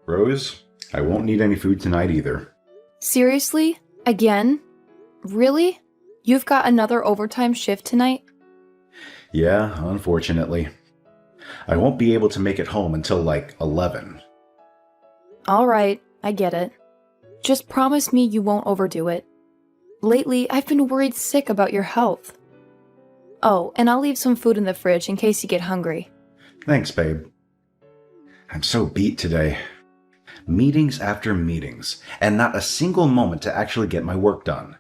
Rose, I won't need any food tonight either. Seriously? Again? Really? You've got another overtime shift tonight? Yeah, unfortunately. I won't be able to make it home until like 11. Alright, I get it. Just promise me you won't overdo it. Lately, I've been worried sick about your health. Oh, and I'll leave some food in the fridge in case you get hungry. Thanks, babe. I'm so beat today. Meetings after meetings, and not a single moment to actually get my work done.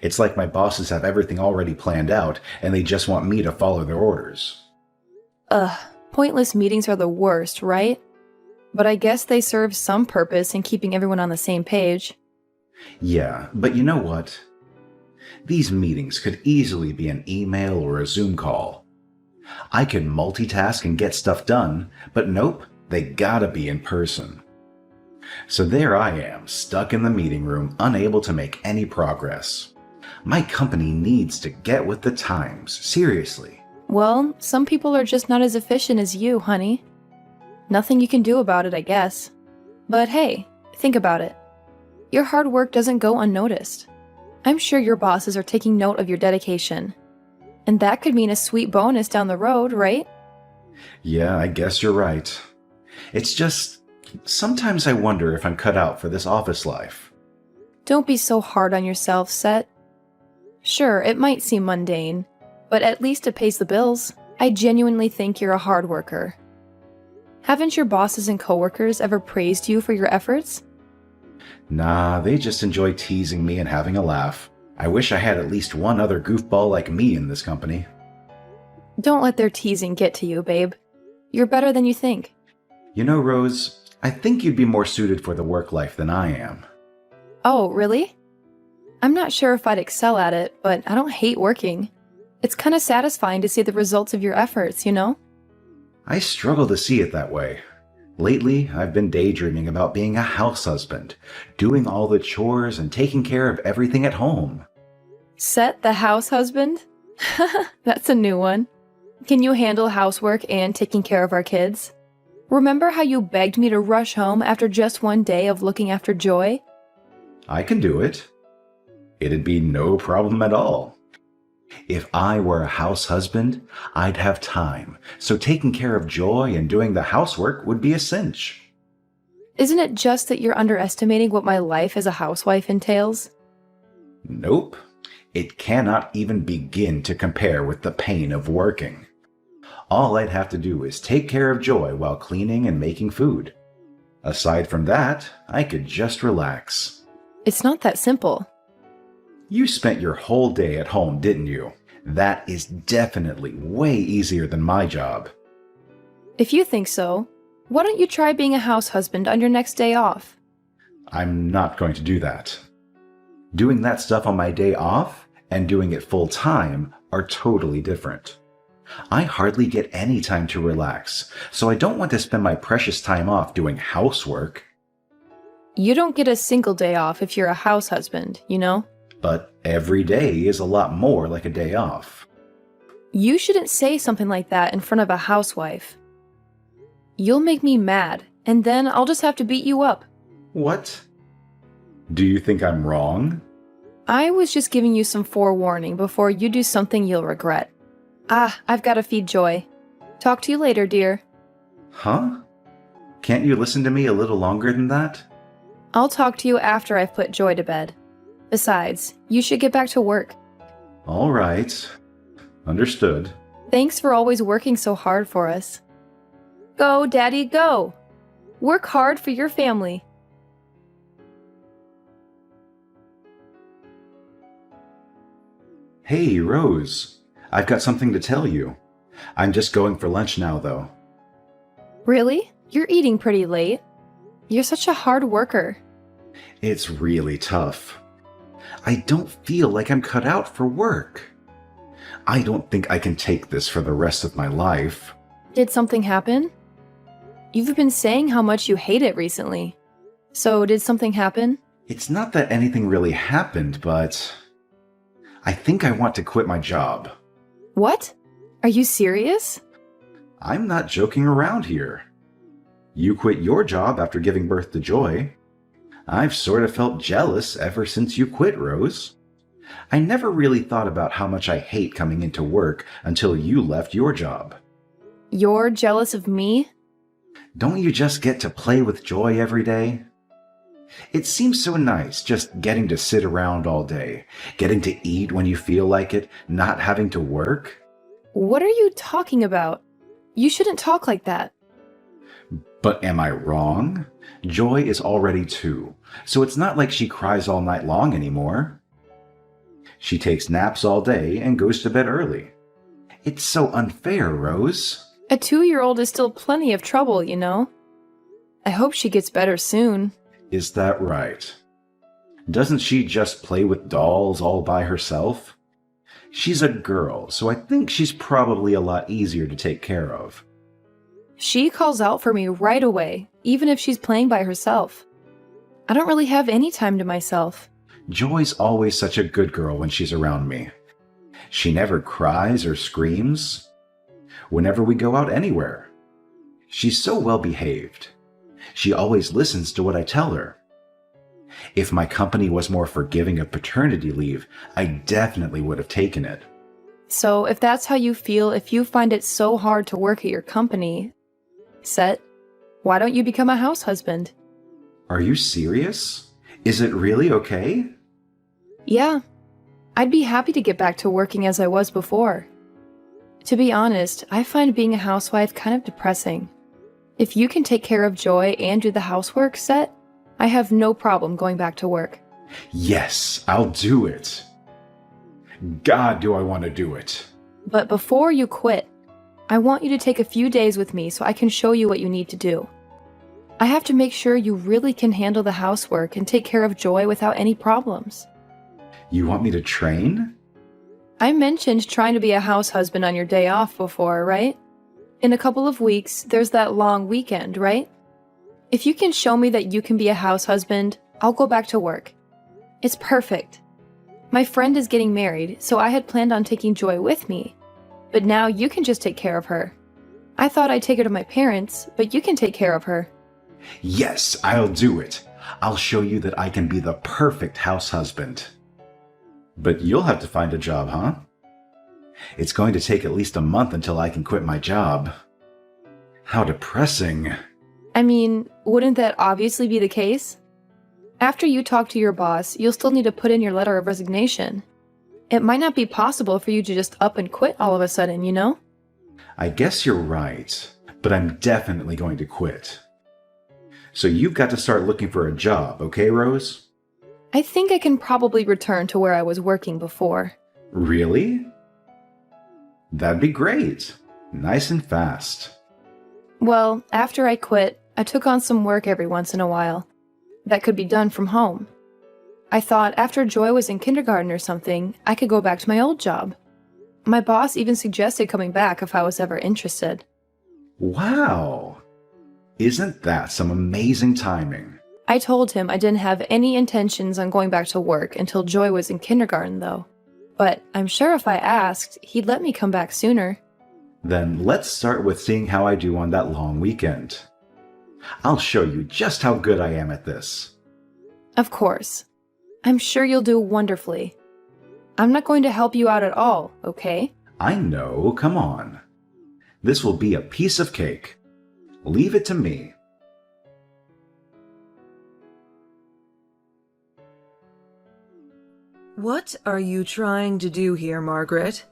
It's like my bosses have everything already planned out, and they just want me to follow their orders. Pointless meetings are the worst, right? But I guess they serve some purpose in keeping everyone on the same page. Yeah, but you know what? These meetings could easily be an email or a Zoom call. I can multitask and get stuff done, but nope, they gotta be in person. So there I am, stuck in the meeting room, unable to make any progress. My company needs to get with the times, seriously. Well, some people are just not as efficient as you, honey. Nothing you can do about it, I guess. But hey, think about it. Your hard work doesn't go unnoticed. I'm sure your bosses are taking note of your dedication. And that could mean a sweet bonus down the road, right? Yeah, I guess you're right. It's just, sometimes I wonder if I'm cut out for this office life. Don't be so hard on yourself, Set. Sure, it might seem mundane, but at least it pays the bills. I genuinely think you're a hard worker. Haven't your bosses and coworkers ever praised you for your efforts? Nah, they just enjoy teasing me and having a laugh. I wish I had at least one other goofball like me in this company. Don't let their teasing get to you, babe. You're better than you think. You know, Rose, I think you'd be more suited for the work life than I am. Oh, really? I'm not sure if I'd excel at it, but I don't hate working. It's kind of satisfying to see the results of your efforts, you know? I struggle to see it that way. Lately, I've been daydreaming about being a house husband, doing all the chores and taking care of everything at home. Set the house husband? That's a new one. Can you handle housework and taking care of our kids? Remember how you begged me to rush home after just one day of looking after Joy? I can do it. It'd be no problem at all. If I were a house husband, I'd have time, so taking care of Joy and doing the housework would be a cinch. Isn't it just that you're underestimating what my life as a housewife entails? Nope. It cannot even begin to compare with the pain of working. All I'd have to do is take care of Joy while cleaning and making food. Aside from that, I could just relax. It's not that simple. You spent your whole day at home, didn't you? That is definitely way easier than my job. If you think so, why don't you try being a house husband on your next day off? I'm not going to do that. Doing that stuff on my day off and doing it full time are totally different. I hardly get any time to relax, so I don't want to spend my precious time off doing housework. You don't get a single day off if you're a house husband, you know? But every day is a lot more like a day off. You shouldn't say something like that in front of a housewife. You'll make me mad, and then I'll just have to beat you up. What? Do you think I'm wrong? I was just giving you some forewarning before you do something you'll regret. I've got to feed Joy. Talk to you later, dear. Huh? Can't you listen to me a little longer than that? I'll talk to you after I've put Joy to bed. Besides, you should get back to work. All right. Understood. Thanks for always working so hard for us. Go, Daddy, go! Work hard for your family. Hey, Rose. I've got something to tell you. I'm just going for lunch now, though. Really? You're eating pretty late. You're such a hard worker. It's really tough. I don't feel like I'm cut out for work. I don't think I can take this for the rest of my life. Did something happen? You've been saying how much you hate it recently. So did something happen? It's not that anything really happened, but I think I want to quit my job. What? Are you serious? I'm not joking around here. You quit your job after giving birth to Joy. I've sort of felt jealous ever since you quit, Rose. I never really thought about how much I hate coming into work until you left your job. You're jealous of me? Don't you just get to play with Joy every day? It seems so nice just getting to sit around all day, getting to eat when you feel like it, not having to work. What are you talking about? You shouldn't talk like that. But am I wrong? Joy is already 2, so it's not like she cries all night long anymore. She takes naps all day and goes to bed early. It's so unfair, Rose. A 2-year-old is still plenty of trouble, you know? I hope she gets better soon. Is that right? Doesn't she just play with dolls all by herself? She's a girl, so I think she's probably a lot easier to take care of. She calls out for me right away, even if she's playing by herself. I don't really have any time to myself. Joy's always such a good girl when she's around me. She never cries or screams whenever we go out anywhere. She's so well behaved. She always listens to what I tell her. If my company was more forgiving of paternity leave, I definitely would have taken it. So if that's how you feel, if you find it so hard to work at your company, Set, why don't you become a house husband? Are you serious? Is it really okay? Yeah. I'd be happy to get back to working as I was before. To be honest, I find being a housewife kind of depressing. If you can take care of Joy and do the housework, Set, I have no problem going back to work. Yes, I'll do it. God, do I want to do it. But before you quit, I want you to take a few days with me so I can show you what you need to do. I have to make sure you really can handle the housework and take care of Joy without any problems. You want me to train? I mentioned trying to be a house husband on your day off before, right? In a couple of weeks, there's that long weekend, right? If you can show me that you can be a house husband, I'll go back to work. It's perfect. My friend is getting married, so I had planned on taking Joy with me. But now you can just take care of her. I thought I'd take her to my parents, but you can take care of her. Yes, I'll do it. I'll show you that I can be the perfect house husband. But you'll have to find a job, huh? It's going to take at least a month until I can quit my job. How depressing. I mean, wouldn't that obviously be the case? After you talk to your boss, you'll still need to put in your letter of resignation. It might not be possible for you to just up and quit all of a sudden, you know? I guess you're right, but I'm definitely going to quit. So you've got to start looking for a job, okay, Rose? I think I can probably return to where I was working before. Really? That'd be great. Nice and fast. Well, after I quit, I took on some work every once in a while. That could be done from home. I thought after Joy was in kindergarten or something, I could go back to my old job. My boss even suggested coming back if I was ever interested. Wow! Isn't that some amazing timing? I told him I didn't have any intentions on going back to work until Joy was in kindergarten, though. But I'm sure if I asked, he'd let me come back sooner. Then let's start with seeing how I do on that long weekend. I'll show you just how good I am at this. Of course. I'm sure you'll do wonderfully. I'm not going to help you out at all, okay? I know, come on. This will be a piece of cake. Leave it to me. What are you trying to do here, Margaret?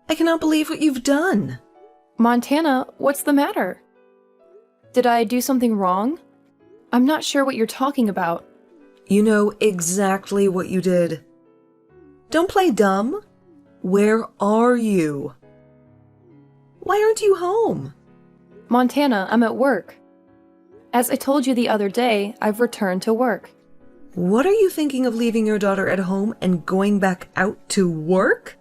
I cannot believe what you've done. Montana, what's the matter? Did I do something wrong? I'm not sure what you're talking about. You know exactly what you did. Don't play dumb. Where are you? Why aren't you home? Montana, I'm at work. As I told you the other day, I've returned to work. What are you thinking of leaving your daughter at home and going back out to work?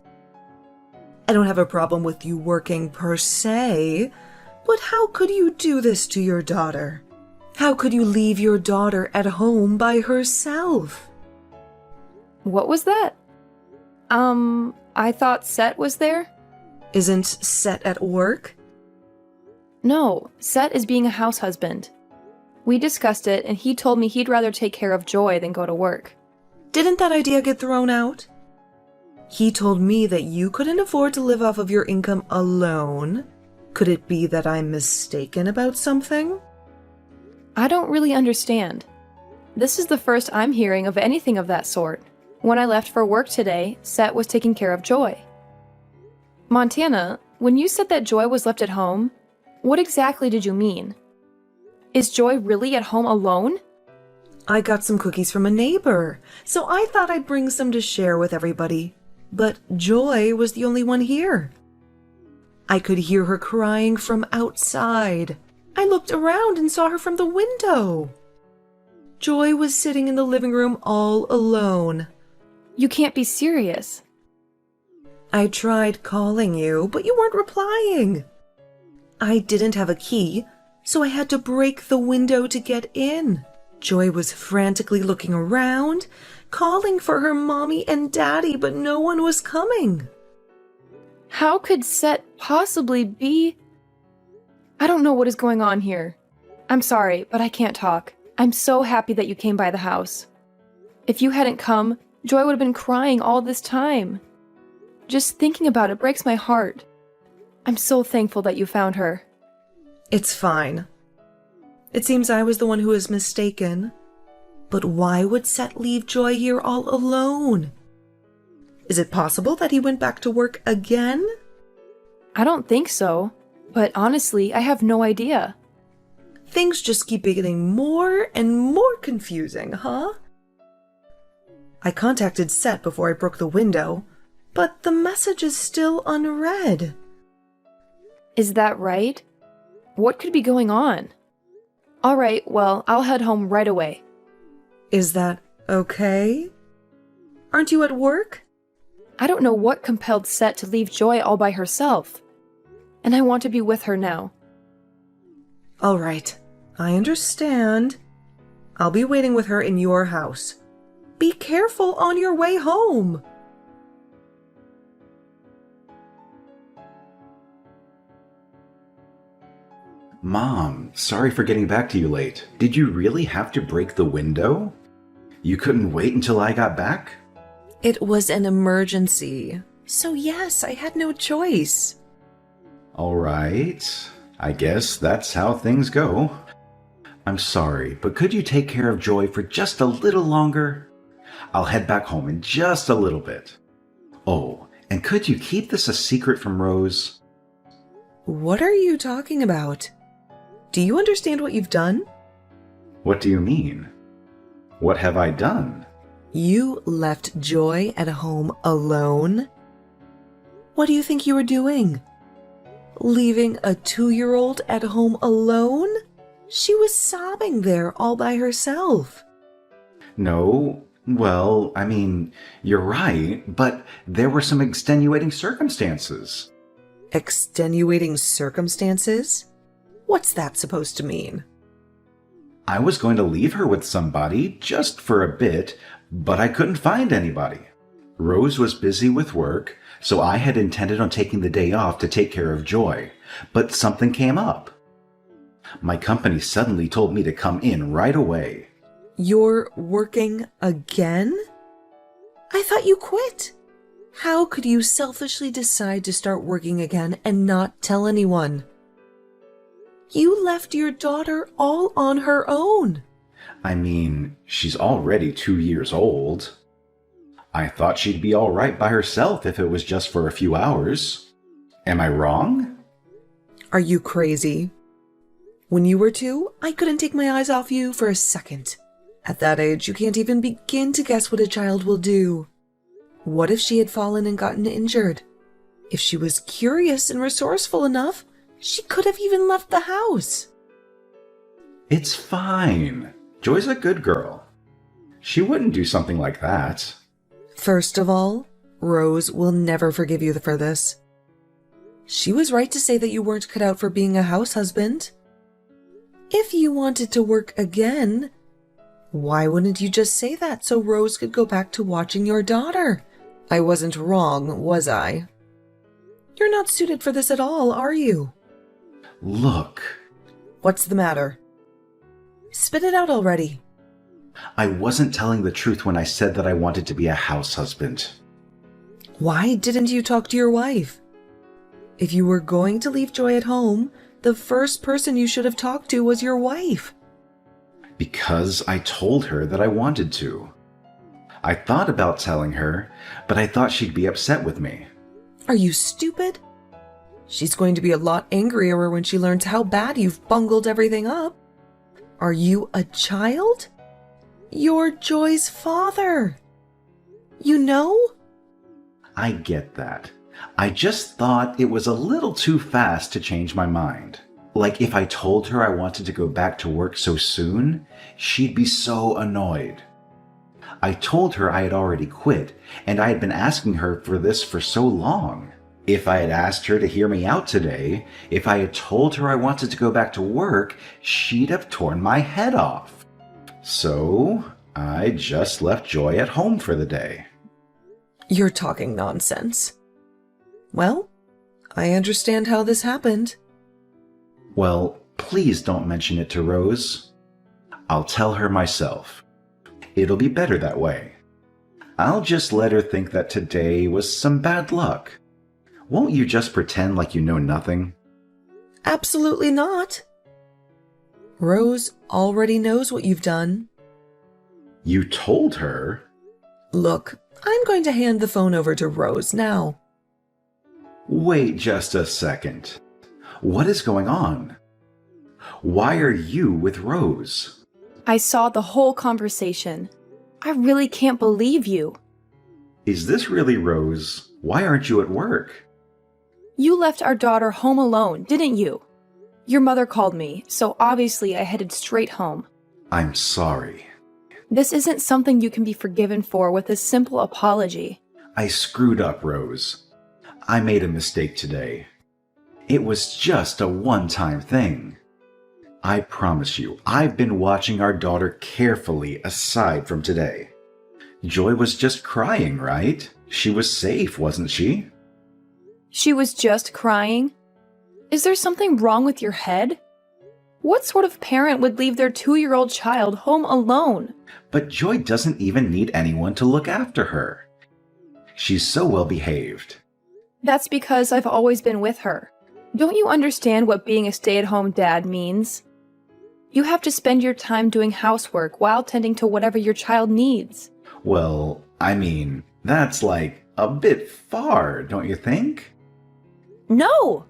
I don't have a problem with you working per se, but how could you do this to your daughter? How could you leave your daughter at home by herself? What was that? I thought Set was there? Isn't Set at work? No, Set is being a house husband. We discussed it, and he told me he'd rather take care of Joy than go to work. Didn't that idea get thrown out? He told me that you couldn't afford to live off of your income alone. Could it be that I'm mistaken about something? I don't really understand. This is the first I'm hearing of anything of that sort. When I left for work today, Set was taking care of Joy. Montana, when you said that Joy was left at home, what exactly did you mean? Is Joy really at home alone? I got some cookies from a neighbor, so I thought I'd bring some to share with everybody. But Joy was the only one here. I could hear her crying from outside. I looked around and saw her from the window. Joy was sitting in the living room all alone. You can't be serious. I tried calling you, but you weren't replying. I didn't have a key, so I had to break the window to get in. Joy was frantically looking around, calling for her mommy and daddy, but no one was coming. How could Set possibly be... I don't know what is going on here. I'm sorry, but I can't talk. I'm so happy that you came by the house. If you hadn't come, Joy would have been crying all this time. Just thinking about it breaks my heart. I'm so thankful that you found her. It's fine. It seems I was the one who was mistaken. But why would Set leave Joy here all alone? Is it possible that he went back to work again? I don't think so, but honestly, I have no idea. Things just keep getting more and more confusing, huh? I contacted Set before I broke the window, but the message is still unread. Is that right? What could be going on? All right, well, I'll head home right away. Is that okay? Aren't you at work? I don't know what compelled Set to leave Joy all by herself. And I want to be with her now. All right, I understand. I'll be waiting with her in your house. Be careful on your way home. Mom, sorry for getting back to you late. Did you really have to break the window? You couldn't wait until I got back? It was an emergency. So yes, I had no choice. All right. I guess that's how things go. I'm sorry, but could you take care of Joy for just a little longer? I'll head back home in just a little bit. Oh, and could you keep this a secret from Rose? What are you talking about? Do you understand what you've done? What do you mean? What have I done? You left Joy at home alone? What do you think you were doing? Leaving a 2-year-old at home alone? She was sobbing there all by herself. No, well, I mean, you're right, but there were some extenuating circumstances. Extenuating circumstances? What's that supposed to mean? I was going to leave her with somebody just for a bit, but I couldn't find anybody. Rose was busy with work, so I had intended on taking the day off to take care of Joy, but something came up. My company suddenly told me to come in right away. You're working again? I thought you quit. How could you selfishly decide to start working again and not tell anyone? You left your daughter all on her own. I mean, she's already 2 years old. I thought she'd be all right by herself if it was just for a few hours. Am I wrong? Are you crazy? When you were 2, I couldn't take my eyes off you for a second. At that age, you can't even begin to guess what a child will do. What if she had fallen and gotten injured? If she was curious and resourceful enough, she could have even left the house. It's fine. Joy's a good girl. She wouldn't do something like that. First of all, Rose will never forgive you for this. She was right to say that you weren't cut out for being a house husband. If you wanted to work again, why wouldn't you just say that so Rose could go back to watching your daughter? I wasn't wrong, was I? You're not suited for this at all, are you? Look, What's the matter? Spit it out already. I wasn't telling the truth when I said that I wanted to be a house husband. Why didn't you talk to your wife? If you were going to leave Joy at home, the first person you should have talked to was your wife. Because I told her that I wanted to. I thought about telling her, but I thought she'd be upset with me. Are you stupid? She's going to be a lot angrier when she learns how bad you've bungled everything up. Are you a child? You're Joy's father. You know? I get that. I just thought it was a little too fast to change my mind. Like if I told her I wanted to go back to work so soon, she'd be so annoyed. I told her I had already quit, and I had been asking her for this for so long. If I had asked her to hear me out today, if I had told her I wanted to go back to work, she'd have torn my head off. So, I just left Joy at home for the day. You're talking nonsense. Well, I understand how this happened. Well, please don't mention it to Rose. I'll tell her myself. It'll be better that way. I'll just let her think that today was some bad luck. Won't you just pretend like you know nothing? Absolutely not. Rose already knows what you've done. You told her? Look, I'm going to hand the phone over to Rose now. Wait just a second. What is going on? Why are you with Rose? I saw the whole conversation. I really can't believe you. Is this really Rose? Why aren't you at work? You left our daughter home alone, didn't you? Your mother called me, so obviously I headed straight home. I'm sorry. This isn't something you can be forgiven for with a simple apology. I screwed up, Rose. I made a mistake today. It was just a one-time thing. I promise you, I've been watching our daughter carefully aside from today. Joy was just crying, right? She was safe, wasn't she? She was just crying? Is there something wrong with your head? What sort of parent would leave their 2-year-old child home alone? But Joy doesn't even need anyone to look after her. She's so well behaved. That's because I've always been with her. Don't you understand what being a stay-at-home dad means? You have to spend your time doing housework while tending to whatever your child needs. Well, I mean, that's like a bit far, don't you think? No!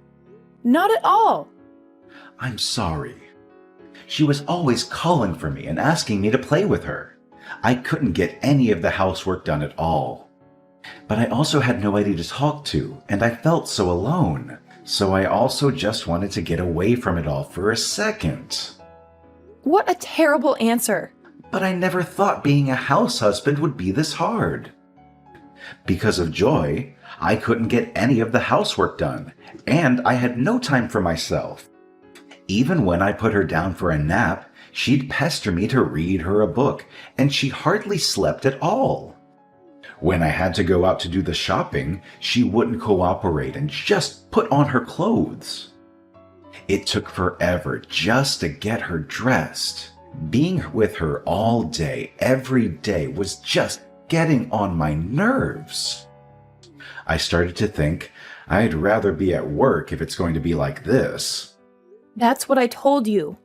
Not at all! I'm sorry. She was always calling for me and asking me to play with her. I couldn't get any of the housework done at all. But I also had nobody to talk to, and I felt so alone. So I also just wanted to get away from it all for a second. What a terrible answer! But I never thought being a house husband would be this hard. Because of Joy, I couldn't get any of the housework done, and I had no time for myself. Even when I put her down for a nap, she'd pester me to read her a book, and she hardly slept at all. When I had to go out to do the shopping, she wouldn't cooperate and just put on her clothes. It took forever just to get her dressed. Being with her all day, every day, was just getting on my nerves. I started to think I'd rather be at work if it's going to be like this. That's what I told you.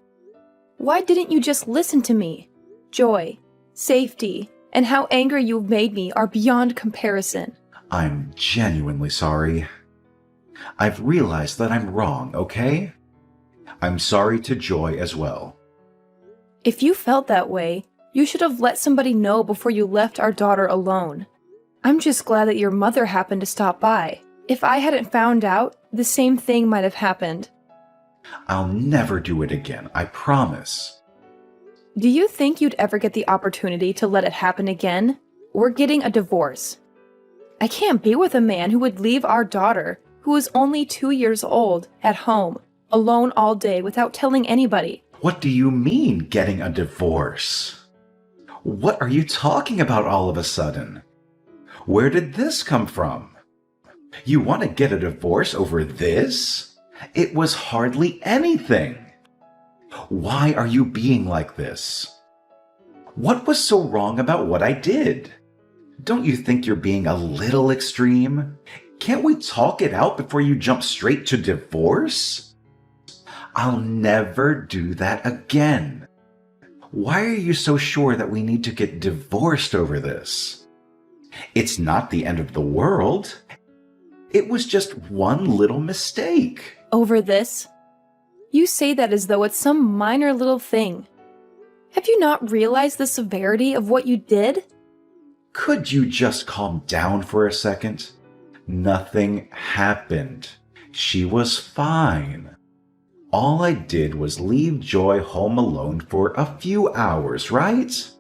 Why didn't you just listen to me? Joy, safety, and how angry you've made me are beyond comparison. I'm genuinely sorry. I've realized that I'm wrong, okay? I'm sorry to Joy as well. If you felt that way, you should have let somebody know before you left our daughter alone. I'm just glad that your mother happened to stop by. If I hadn't found out, the same thing might have happened. I'll never do it again, I promise. Do you think you'd ever get the opportunity to let it happen again? We're getting a divorce. I can't be with a man who would leave our daughter, who is only 2 years old, at home, alone all day without telling anybody. What do you mean, getting a divorce? What are you talking about all of a sudden? Where did this come from? You want to get a divorce over this? It was hardly anything. Why are you being like this? What was so wrong about what I did? Don't you think you're being a little extreme? Can't we talk it out before you jump straight to divorce? I'll never do that again. Why are you so sure that we need to get divorced over this? It's not the end of the world. It was just one little mistake. Over this? You say that as though it's some minor little thing. Have you not realized the severity of what you did? Could you just calm down for a second? Nothing happened. She was fine. All I did was leave Joy home alone for a few hours, right?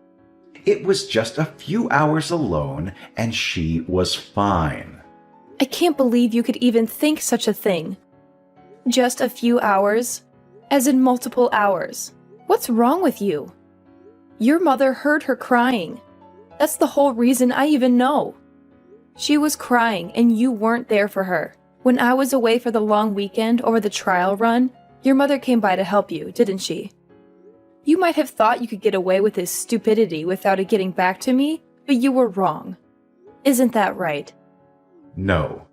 It was just a few hours alone, and she was fine. I can't believe you could even think such a thing. Just a few hours? As in multiple hours. What's wrong with you? Your mother heard her crying. That's the whole reason I even know. She was crying and you weren't there for her. When I was away for the long weekend or the trial run, your mother came by to help you, didn't she? You might have thought you could get away with this stupidity without it getting back to me, but you were wrong. Isn't that right? No.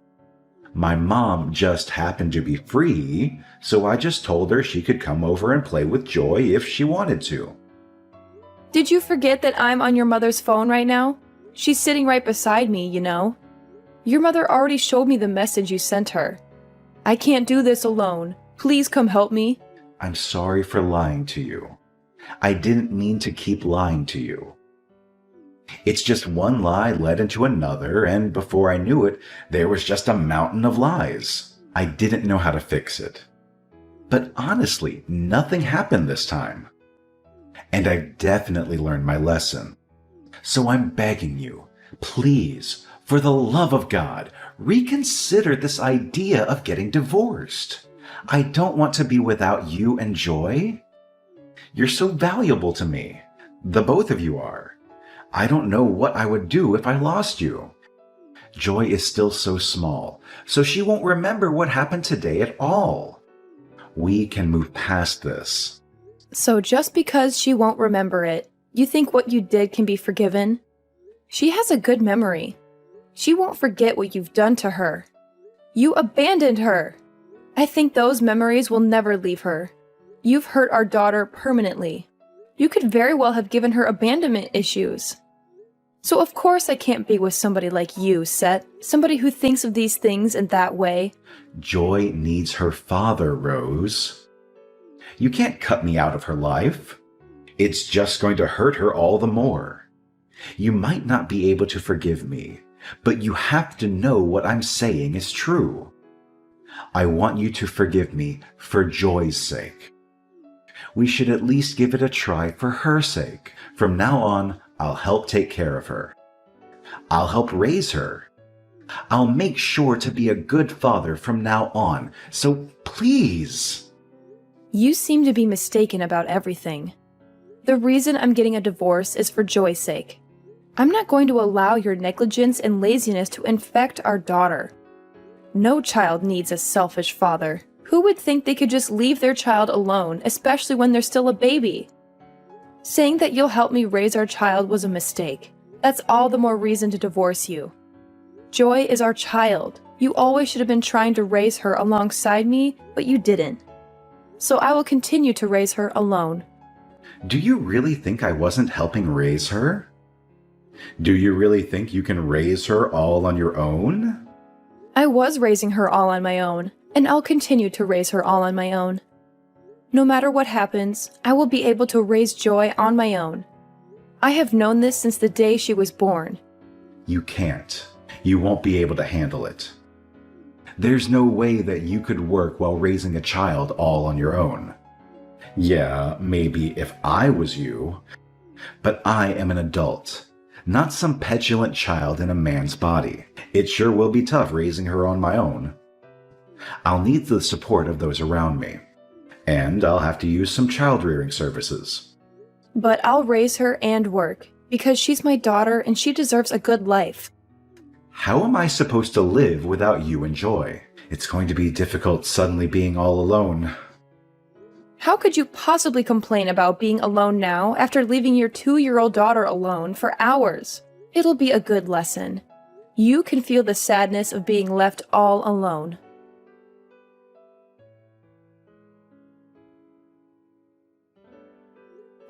My mom just happened to be free, so I just told her she could come over and play with Joy if she wanted to. Did you forget that I'm on your mother's phone right now? She's sitting right beside me, you know. Your mother already showed me the message you sent her. I can't do this alone. Please come help me. I'm sorry for lying to you. I didn't mean to keep lying to you. It's just one lie led into another, and before I knew it, there was just a mountain of lies. I didn't know how to fix it. But honestly, nothing happened this time. And I've definitely learned my lesson. So I'm begging you, please, for the love of God, reconsider this idea of getting divorced. I don't want to be without you and Joy. You're so valuable to me. The both of you are. I don't know what I would do if I lost you. Joy is still so small, so she won't remember what happened today at all. We can move past this. So just because she won't remember it, you think what you did can be forgiven? She has a good memory. She won't forget what you've done to her. You abandoned her. I think those memories will never leave her. You've hurt our daughter permanently. You could very well have given her abandonment issues. So of course I can't be with somebody like you, Set. Somebody who thinks of these things in that way. Joy needs her father, Rose. You can't cut me out of her life. It's just going to hurt her all the more. You might not be able to forgive me, but you have to know what I'm saying is true. I want you to forgive me for Joy's sake. We should at least give it a try for her sake. From now on, I'll help take care of her. I'll help raise her. I'll make sure to be a good father from now on, so please. You seem to be mistaken about everything. The reason I'm getting a divorce is for Joy's sake. I'm not going to allow your negligence and laziness to infect our daughter. No child needs a selfish father. Who would think they could just leave their child alone, especially when they're still a baby? Saying that you'll help me raise our child was a mistake. That's all the more reason to divorce you. Joy is our child. You always should have been trying to raise her alongside me, but you didn't. So I will continue to raise her alone. Do you really think I wasn't helping raise her? Do you really think you can raise her all on your own? I was raising her all on my own, and I'll continue to raise her all on my own. No matter what happens, I will be able to raise Joy on my own. I have known this since the day she was born. You can't. You won't be able to handle it. There's no way that you could work while raising a child all on your own. Yeah, maybe if I was you, but I am an adult, not some petulant child in a man's body. It sure will be tough raising her on my own. I'll need the support of those around me, and I'll have to use some child-rearing services. But I'll raise her and work, because she's my daughter and she deserves a good life. How am I supposed to live without you and Joy? It's going to be difficult suddenly being all alone. How could you possibly complain about being alone now after leaving your 2-year-old daughter alone for hours? It'll be a good lesson. You can feel the sadness of being left all alone.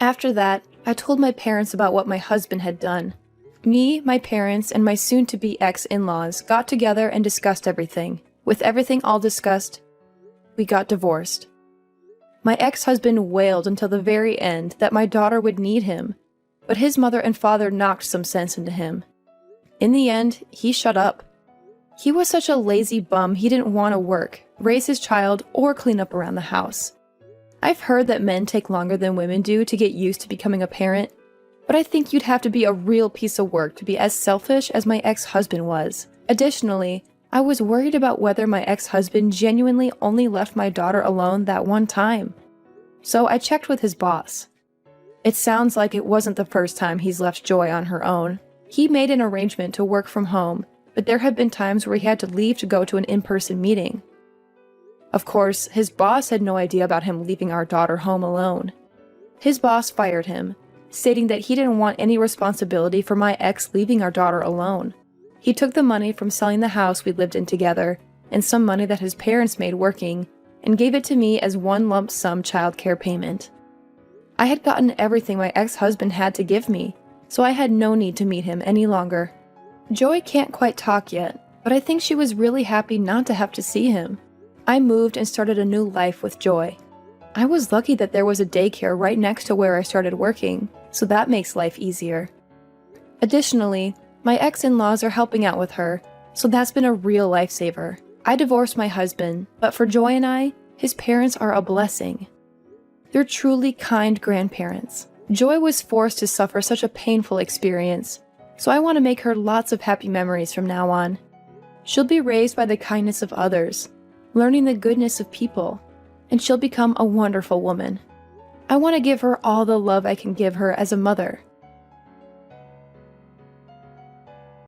After that, I told my parents about what my husband had done. Me, my parents, and my soon-to-be ex-in-laws got together and discussed everything. With everything all discussed, we got divorced. My ex-husband wailed until the very end that my daughter would need him, but his mother and father knocked some sense into him. In the end, he shut up. He was such a lazy bum he didn't want to work, raise his child, or clean up around the house. I've heard that men take longer than women do to get used to becoming a parent, but I think you'd have to be a real piece of work to be as selfish as my ex-husband was. Additionally, I was worried about whether my ex-husband genuinely only left my daughter alone that one time. So I checked with his boss. It sounds like it wasn't the first time he's left Joy on her own. He made an arrangement to work from home, but there have been times where he had to leave to go to an in-person meeting. Of course, his boss had no idea about him leaving our daughter home alone. His boss fired him, stating that he didn't want any responsibility for my ex leaving our daughter alone. He took the money from selling the house we lived in together, and some money that his parents made working, and gave it to me as one lump sum childcare payment. I had gotten everything my ex-husband had to give me, so I had no need to meet him any longer. Joy can't quite talk yet, but I think she was really happy not to have to see him. I moved and started a new life with Joy. I was lucky that there was a daycare right next to where I started working, so that makes life easier. Additionally, my ex-in-laws are helping out with her, so that's been a real lifesaver. I divorced my husband, but for Joy and I, his parents are a blessing. They're truly kind grandparents. Joy was forced to suffer such a painful experience, so I want to make her lots of happy memories from now on. She'll be raised by the kindness of others, learning the goodness of people, and she'll become a wonderful woman. I want to give her all the love I can give her as a mother,